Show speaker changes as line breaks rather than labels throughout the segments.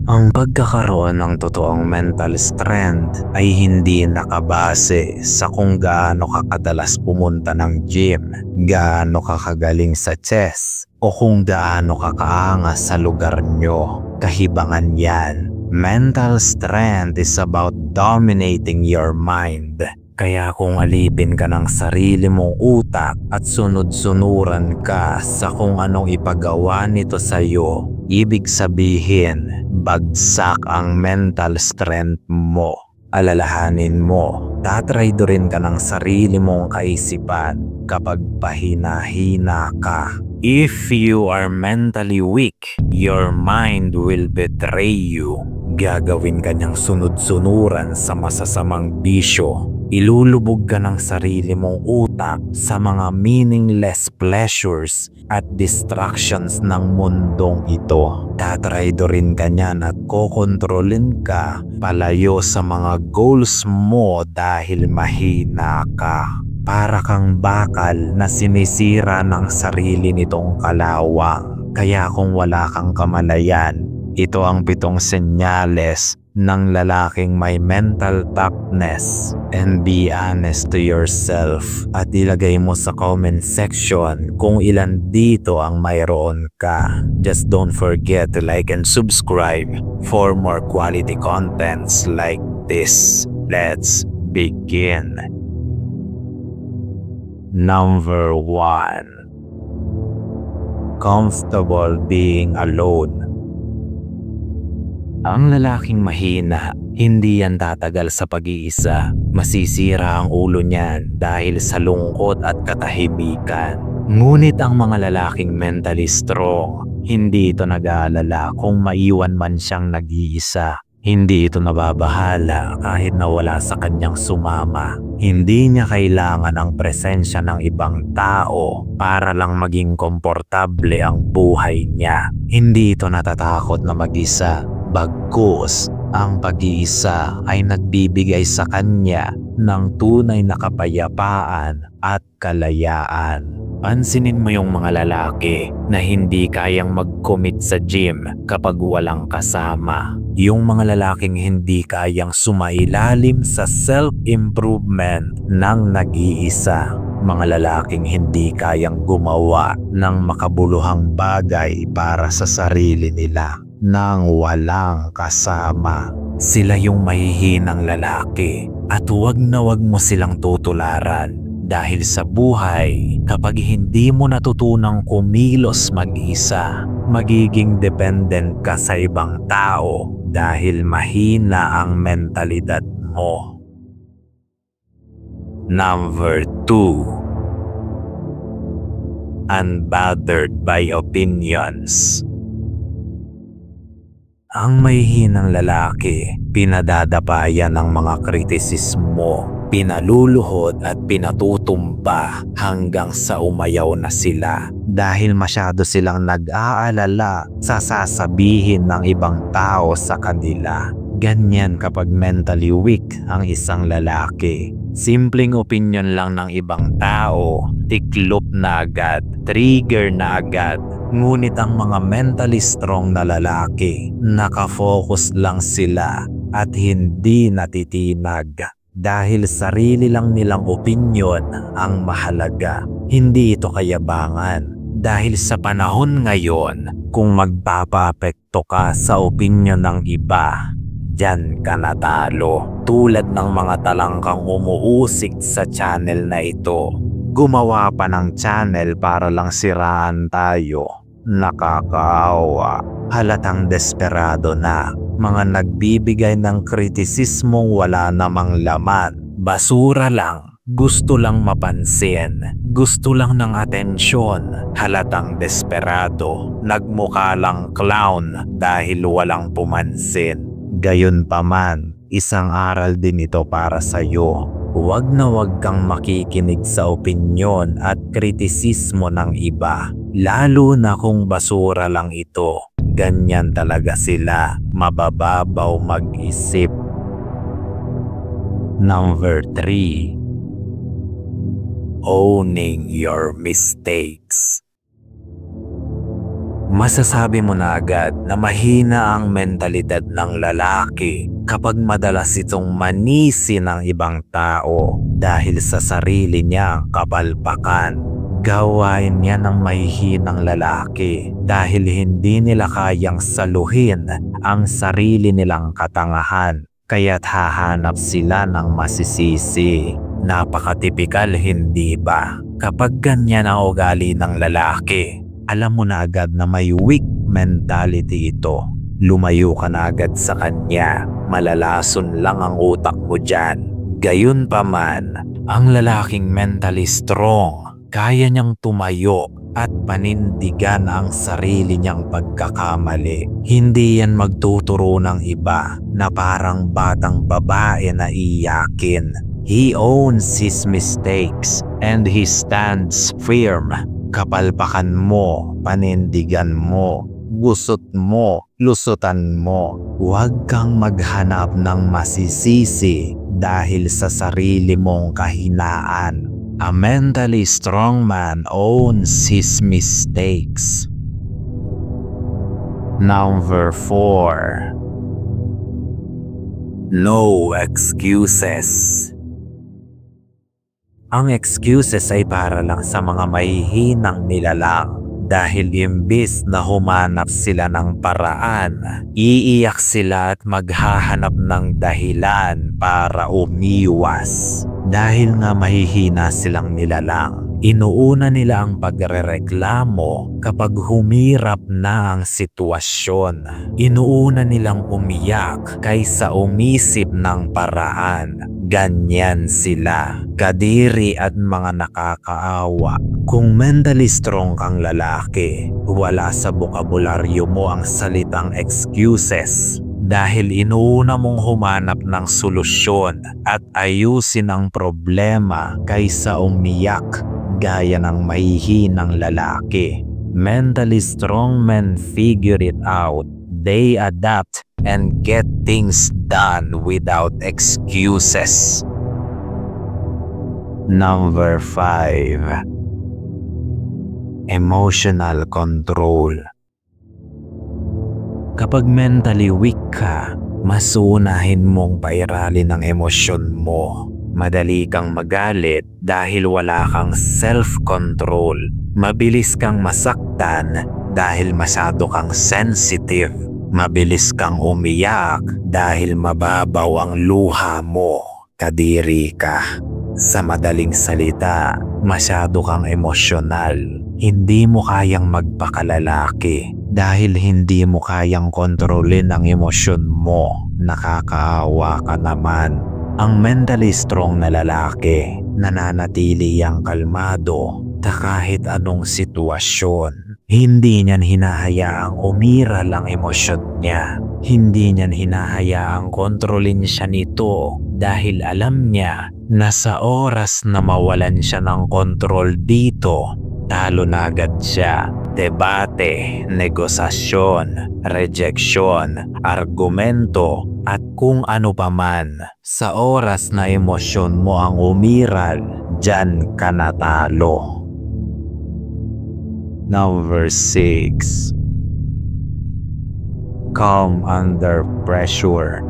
Ang pagkakaroon ng totoong mental strength ay hindi nakabase sa kung gaano ka kadalas pumunta ng gym, gaano ka kagaling sa chess, o kung gaano ka kaangas sa lugar nyo. Kahibangan yan. Mental strength is about dominating your mind. Kaya kung alipin ka ng sarili mong utak at sunod-sunuran ka sa kung anong ipagawa nito sa'yo, ibig sabihin, bagsak ang mental strength mo. Alalahanin mo, tatraydorin ka ng sarili mong kaisipan kapag pahina-hina ka. If you are mentally weak, your mind will betray you. Gagawin ka niyang sunod-sunuran sa masasamang bisyo. Ilulubog ka ng sarili mong utak sa mga meaningless pleasures at distractions ng mundong ito. Tatraydorin ka niyan at kokontrolin ka palayo sa mga goals mo dahil mahina ka. Para kang bakal na sinisira ng sarili nitong kalawang. Kaya kung wala kang kamalayan, ito ang 7 senyales ng lalaking may mental toughness. And be honest to yourself at ilagay mo sa comment section kung ilan dito ang mayroon ka. Just don't forget to like and subscribe for more quality contents like this. Let's begin. Number 1. Comfortable being alone. Ang lalaking mahina, hindi yan tatagal sa pag-iisa. Masisira ang ulo niyan dahil sa lungkot at katahimikan. Ngunit ang mga lalaking mentally strong, hindi ito nag-aalala kung maiwan man siyang nag-iisa. Hindi ito nababahala kahit nawala sa kanyang sumama. Hindi niya kailangan ang presensya ng ibang tao para lang maging komportable ang buhay niya. Hindi ito natatakot na mag-isa. Bagkus, ang pag-iisa ay nagbibigay sa kanya ng tunay na kapayapaan at kalayaan. Pansinin mo yung mga lalaki na hindi kayang mag-commit sa gym kapag walang kasama. Yung mga lalaking hindi kayang sumailalim sa self-improvement ng nag-iisa. Mga lalaking hindi kayang gumawa ng makabuluhang bagay para sa sarili nila nang walang kasama. Sila yung mahihinang lalaki at huwag na huwag mo silang tutularan. Dahil sa buhay, kapag hindi mo natutunang kumilos mag-isa, magiging dependent ka sa ibang tao dahil mahina ang mentalidad mo. Number 2. Unbothered by opinions. Ang mahihinang lalaki, pinadadapayan ng mga kritisismo, pinaluluhod at pinatutumba hanggang sa umayaw na sila dahil masyado silang nag-aalala sa sasabihin ng ibang tao sa kanila. Ganyan kapag mentally weak ang isang lalaki. Simpleng opinion lang ng ibang tao, tiklop na agad, trigger na agad. Ngunit ang mga mentally strong na lalaki, nakafocus lang sila at hindi natitinag. Dahil sarili lang nilang opinyon ang mahalaga. Hindi ito kayabangan. Dahil sa panahon ngayon, kung magpapaapekto ka sa opinyon ng iba, diyan ka natalo. Tulad ng mga talangkang umuusik sa channel na ito. Gumawa pa ng channel para lang siraan tayo. Nakakaawa. Halatang desperado na. Mga nagbibigay ng kritisismong wala namang laman. Basura lang. Gusto lang mapansin. Gusto lang ng atensyon. Halatang desperado. Nagmukha lang clown dahil walang pumansin. Gayunpaman, isang aral din ito para sa'yo. Huwag na huwag kang makikinig sa opinyon at kritisismo ng iba. Lalo na kung basura lang ito. Ganyan talaga sila. Mabababaw mag-isip. Number 3. Owning your mistakes. Masasabi mo na agad na mahina ang mentalidad ng lalaki kapag madalas itong manisi ng ibang tao dahil sa sarili niyang kapalpakan. Gawain niya ng mahihinang lalaki dahil hindi nila kayang saluhin ang sarili nilang katangahan, kaya't hahanap sila ng masisisi. Napakatipikal, hindi ba? Kapag ganyan ang ugali ng lalaki, alam mo na agad na may weak mentality ito. Lumayo ka na agad sa kanya, malalason lang ang utak mo dyan. Gayunpaman, ang lalaking mentally strong, kaya niyang tumayo at panindigan ang sarili niyang pagkakamali. Hindi yan magtuturo ng iba na parang batang babae na iyakin. He owns his mistakes and he stands firm. Kapalpakan mo, panindigan mo, gusot mo, lusutan mo. Huwag kang maghanap ng masisisi dahil sa sarili mong kahinaan. A mentally strong man owns his mistakes. Number 4. No excuses. Ang excuses ay para lang sa mga mahihinang nilalang dahil imbis na humanap sila ng paraan, iiyak sila at maghahanap ng dahilan para umiwas. Dahil nga mahihina silang nilalang, inuuna nila ang pagrereklamo kapag humirap na ang sitwasyon. Inuuna nilang umiyak kaysa umisip ng paraan. Ganyan sila, kadiri at mga nakakaawa. Kung mentally strong kang lalaki, wala sa bokabularyo mo ang salitang excuses. Dahil inuuna mong humanap ng solusyon at ayusin ang problema kaysa umiyak gaya ng mahihinang lalaki. Mentally strong men figure it out. They adapt and get things done without excuses. Number 5. Emotional control. Kapag mentally weak ka, mas uunahin mong pairalin ang emosyon mo. Madali kang magalit dahil wala kang self-control. Mabilis kang masaktan dahil masyado kang sensitive. Mabilis kang umiyak dahil mababaw ang luha mo. Kadiri ka. Sa madaling salita, masyado kang emosyonal. Hindi mo kayang magpakalalaki dahil hindi mo kayang kontrolin ang emosyon mo. Nakakaawa ka naman. Ang mentally strong na lalaki, nananatili ang kalmado na kahit anong sitwasyon. Hindi niyan hinahayaang umiral ang emosyon niya. Hindi niyan hinahayaang kontrolin siya nito dahil alam niya na sa oras na mawalan siya ng kontrol dito, talo na agad siya. Debate, negosasyon, rejeksyon, argumento, at kung ano pa man. Sa oras na emosyon mo ang umiral, dyan ka natalo. Number 6. Calm under pressure.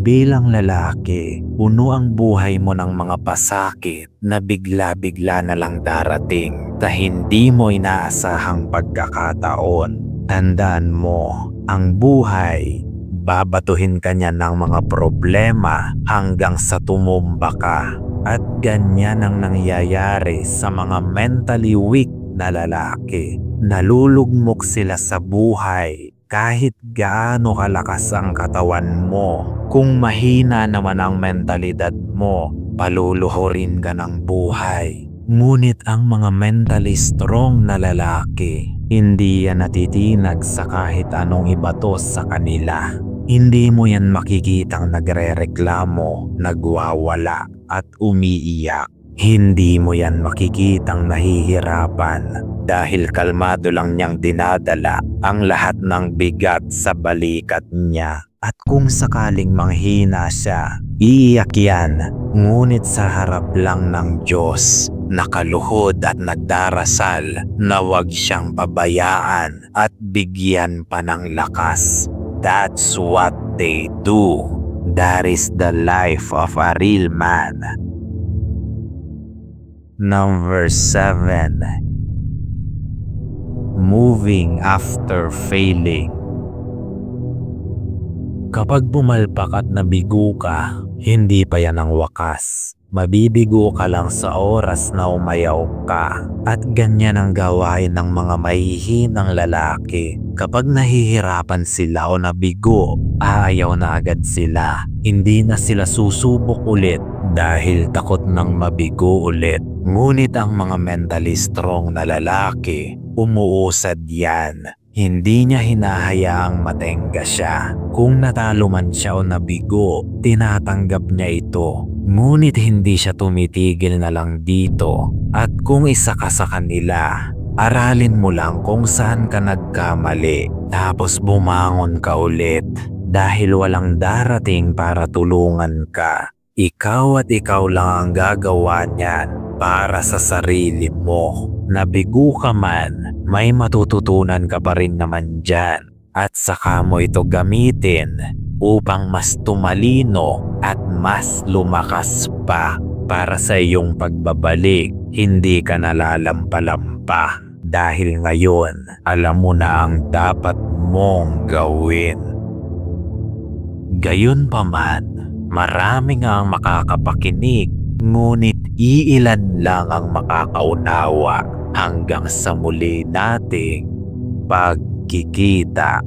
Bilang lalaki, puno ang buhay mo ng mga pasakit na bigla-bigla na lang darating na hindi mo inaasahang pagkakataon. Tandaan mo, ang buhay, babatuhin ka niya ng mga problema hanggang sa tumumba ka. At ganyan ang nangyayari sa mga mentally weak na lalaki. Nalulugmok sila sa buhay kahit gaano kalakas ang katawan mo. Kung mahina naman ang mentalidad mo, paluluhurin ka ng buhay. Ngunit ang mga mentally strong na lalaki, hindi yan natitinag sa kahit anong ibato sa kanila. Hindi mo yan makikitang nagrereklamo, nagwawala at umiiyak. Hindi mo yan makikitang nahihirapan dahil kalmado lang niyang dinadala ang lahat ng bigat sa balikat niya. At kung sakaling manghina siya, Iiyak yan, ngunit sa harap lang ng Diyos, nakaluhod at nagdarasal na wag siyang pabayaan at bigyan pa ng lakas. That's what they do. That is the life of a real man. Number 7. Moving after failing. Kapag bumalpak at nabigo ka, hindi pa yan ang wakas. Mabibigo ka lang sa oras na umayaw ka. At ganyan ang gawain ng mga mahihinang lalaki. Kapag nahihirapan sila o nabigo, ayaw na agad sila. Hindi na sila susubok ulit dahil takot ng mabigo ulit. Ngunit ang mga mentally strong na lalaki, umuusad yan. Hindi niya hinahayaang matengga siya. Kung natalo man siya o nabigo, tinatanggap niya ito. Ngunit hindi siya tumitigil na lang dito. At kung isa ka sa kanila, aralin mo lang kung saan ka nagkamali. Tapos bumangon ka ulit. Dahil walang darating para tulungan ka. Ikaw at ikaw lang ang gagawa niyan para sa sarili mo. Nabigo ka man, may matututunan ka pa rin naman dyan. At saka mo ito gamitin upang mas tumalino at mas lumakas pa para sa iyong pagbabalik. Hindi ka nalalampa-lampa dahil ngayon alam mo na ang dapat mong gawin. Gayunpaman, marami nga ang makakapakinig, ngunit iilan lang ang makakaunawa hanggang sa muli nating pagkikita.